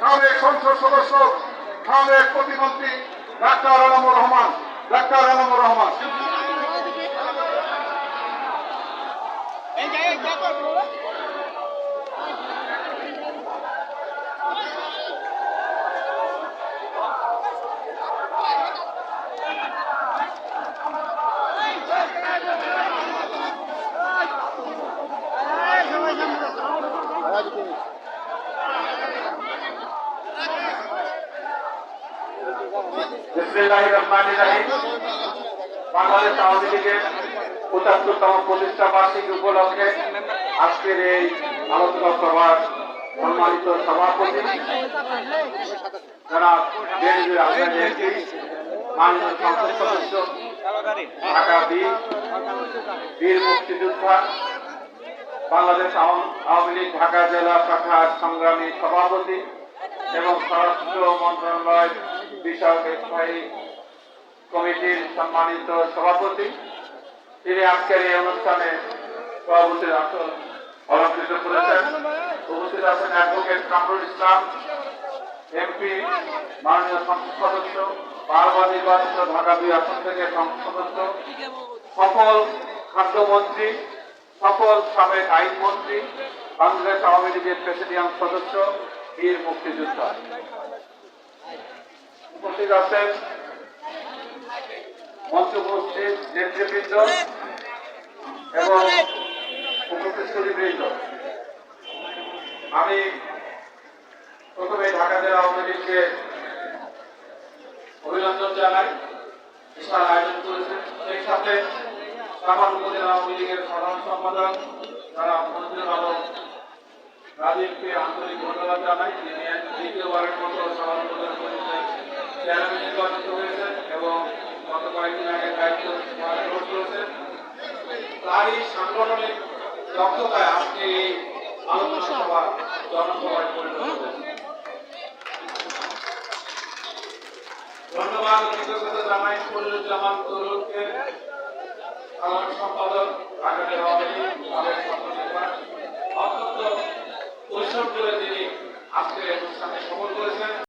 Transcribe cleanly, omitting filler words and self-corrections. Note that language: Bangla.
সাবেক সংসদ সদস্য, সাবেক প্রতিমন্ত্রী ডাক্তার আনামুর রহমান। বিসমিল্লাহির রহমানির রহিম। বাংলাদেশ আওয়ামী লীগের ৭৫তম প্রতিষ্ঠা বার্ষিকী উপলক্ষে আজকের এই আলোচনা সভার সম্মানিত সভাপতি যারা মাননীয় সংসদ সদস্য, ঢাকা বীর মুক্তিযোদ্ধা, বাংলাদেশ আওয়ামী লীগ ঢাকা জেলা শাখার সংগ্রামী সভাপতি এবং স্বরাষ্ট্র মন্ত্রণালয় বিষয়ক স্থায়ী কমিটির সম্মানিত সভাপতি, তিনি আজকের এই অনুষ্ঠানে সভাপতির আসন অলঙ্কৃত করেছেন। উপস্থিত আছেন অ্যাডভোকেট কামরুল ইসলাম এমপি, মাননীয় সংসদ সদস্য, বারবার নির্বাচিত ঢাকা ২ আসন থেকে সংসদ সদস্য, সফল খাদ্যমন্ত্রী, সফল সাবেক আইনমন্ত্রী, বাংলাদেশ আওয়ামী লীগের প্রেসিডিয়াম সদস্য, বীর মুক্তিযোদ্ধা। উপস্থিত আছেন মঞ্চ উপস্থিত নেতৃবৃন্দ এবং উপস্থিতবৃন্দ। আমি প্রথমে ঢাকা জেলা আওয়ামী লীগকে অভিনন্দন জানাই, বিশাল আয়োজন করেছেন। সেই সাথে সাভার উপজেলা আওয়ামী লীগের সাধারণ সম্পাদক যারা মঞ্জুর আলম রাজীবকে আন্তরিক ধন্যবাদ জানাই, তিনি দ্বিতীয়বারের মতো সাভার উপজেলা পরিষদের চেয়ারম্যান নির্বাচিত হয়েছেন এবং গত কয়েকদিন আগে দায়িত্ব গ্রহণ করেছেন। তারই সাংগঠনিক দক্ষতায় আজকে এই আলোচনা সভা জনসভায় পরিণত হয়েছে। ধন্যবাদ ও কৃতজ্ঞতা জানাই ফজলুজ্জামান তরুণকে, সাধারণ সম্পাদক ঢাকা জেলা আওয়ামী লীগ, সাবেক অত্যন্ত পরিশ্রম করে তিনি আজকের অনুষ্ঠানে সফল করেছেন।